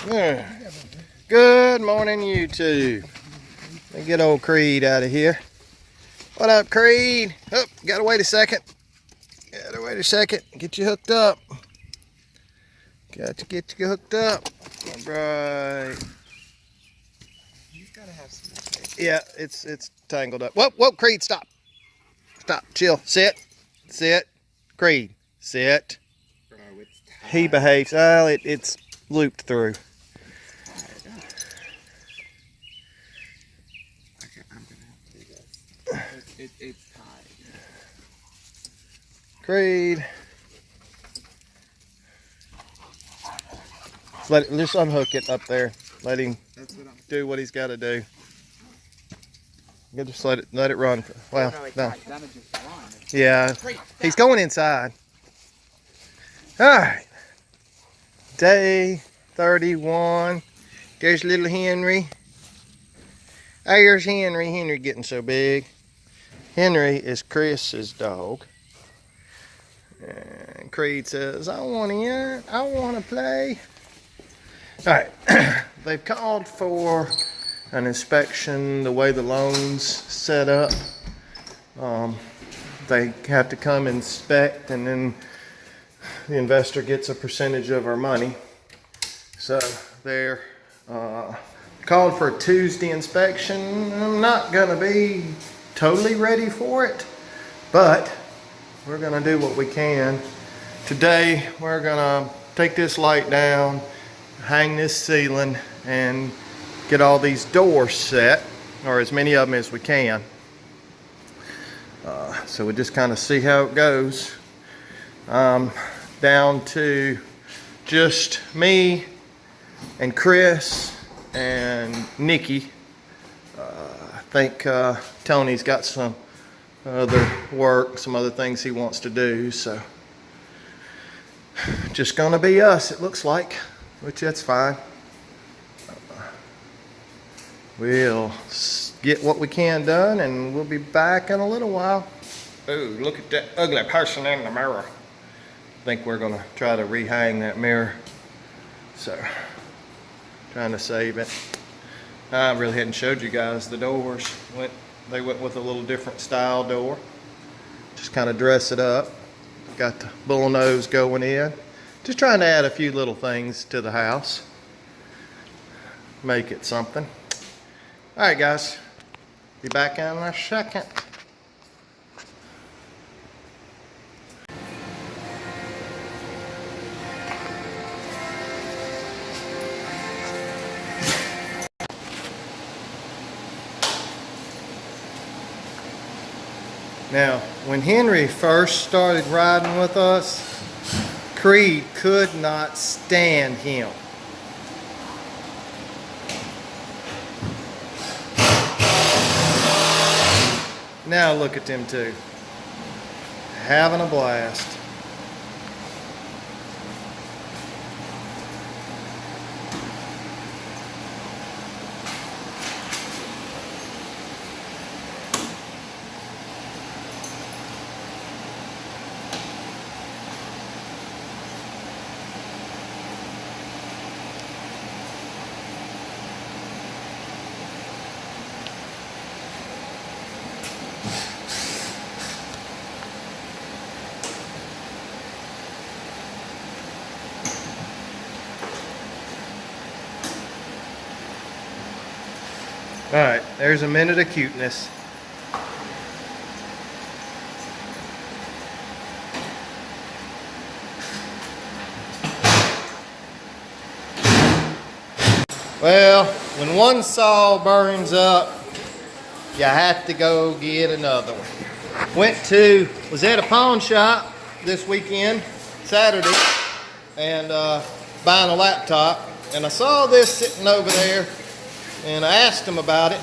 Good morning, YouTube. Let me get old Creed out of here. What up, Creed? Oh, gotta wait a second. Gotta wait a second. Get you hooked up. Got to get you hooked up. All right. He's gotta have some space. Yeah, it's tangled up. Whoa, Creed, stop. Stop, chill, sit. Creed, sit. Bro, it's tight. He behaves. Well, it's looped through. Okay, I'm gonna have to do this. It's tight. Creed. Just unhook it up there. Let him do what he's got to do. You just let it run. Well, no. Yeah, he's going inside. All right. Day 31. There's little Henry. There's Henry. Henry getting so big. Henry is Chris's dog. And Creed says, I want in. I want to play. All right. They've called for an inspection the way the loan's set up. They have to come inspect, and then the investor gets a percentage of our money. So they're called for a Tuesday inspection. I'm not gonna be totally ready for it, but we're gonna do what we can. Today we're gonna take this light down, hang this ceiling, and get all these doors set, or as many of them as we can. So we just kind of see how it goes. Down to just me and Chris and Nicky. I think Tony's got some other work, some other things he wants to do, so just gonna be us, it looks like, which that's fine. We'll get what we can done, and we'll be back in a little while. Oh, look at that ugly person in the mirror. I think we're gonna try to rehang that mirror. So, trying to save it. I really hadn't showed you guys the doors. They went with a little different style door. Just kind of dress it up. Got the bull nose going in. Just trying to add a few little things to the house. Make it something. All right, guys. Be back in a second. Now, when Henry first started riding with us, Creed could not stand him. Now look at them two, having a blast. All right, there's a minute of cuteness. Well, when one saw burns up, you have to go get another one. Was at a pawn shop this weekend, Saturday, and buying a laptop, and I saw this sitting over there, and I asked them about it,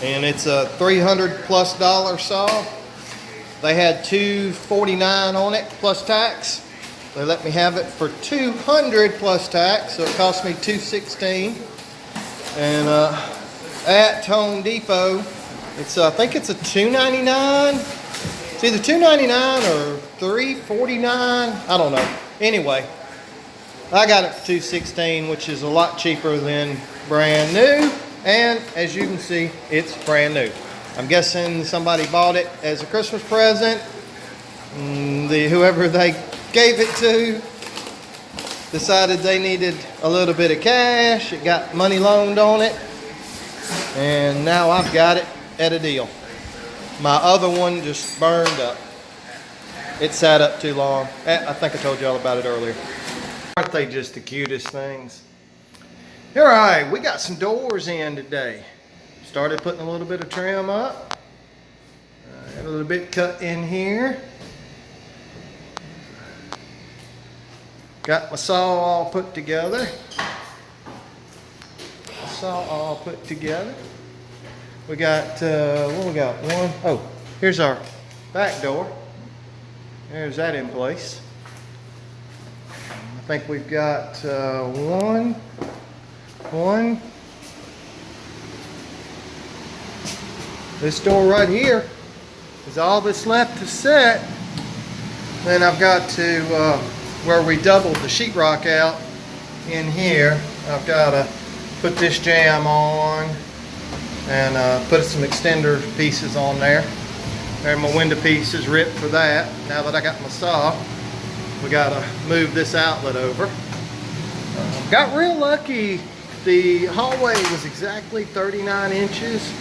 and it's a $300+ saw. They had $249 on it plus tax. They let me have it for $200 plus tax, so it cost me $216. And at Home Depot, I think it's a $299. It's either $299 or $349. I don't know. Anyway, I got it for $216, which is a lot cheaper than brand new. And as you can see, it's brand new. I'm guessing somebody bought it as a Christmas present. Whoever they gave it to decided they needed a little bit of cash. It got money loaned on it. And now I've got it at a deal. My other one just burned up. It sat up too long. I think I told y'all about it earlier. Aren't they just the cutest things? All right, we got some doors in today. Started putting a little bit of trim up. Got a little bit cut in here. Got my saw all put together. We got, what we got? Here's our back door. There's that in place. I think we've got one. This door right here is all that's left to set. Then I've got to, where we doubled the sheetrock out in here, I've got to put this jamb on and put some extender pieces on there. There, my window piece is ripped for that. Now that I got my saw, we got to move this outlet over. Got real lucky. The hallway was exactly 39 inches.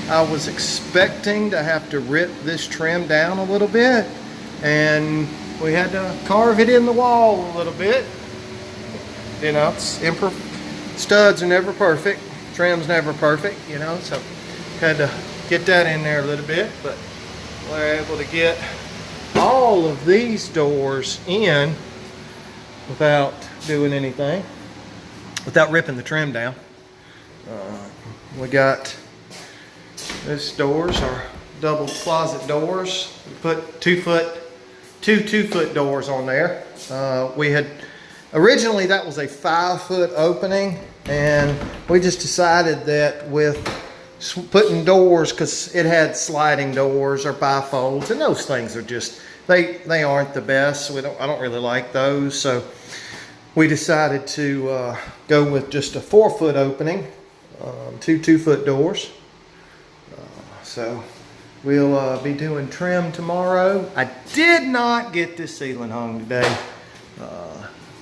I was expecting to have to rip this trim down a little bit, and we had to carve it in the wall a little bit. You know, studs are never perfect, trim's never perfect, you know, so had to get that in there a little bit, but we're able to get all of these doors in without doing anything, without ripping the trim down. We got these doors are double closet doors. We put two 2-foot doors on there. We had originally, that was a 5-foot opening, and we just decided that with putting doors, because it had sliding doors or bifolds, and those things are just, they aren't the best. So I don't really like those. So we decided to go with just a 4-foot opening, two 2-foot doors. So we'll be doing trim tomorrow. I did not get this ceiling hung today.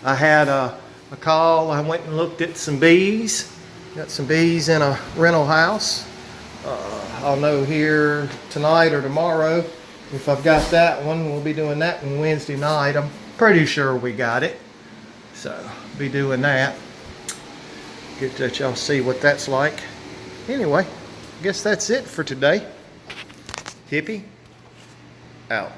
I had a call. I went and looked at some bees. Got some bees in a rental house. I'll know here tonight or tomorrow if I've got that one. We'll be doing that one Wednesday night. I'm pretty sure we got it. So be doing that. Get that y'all see what that's like. Anyway, I guess that's it for today. Hippie out.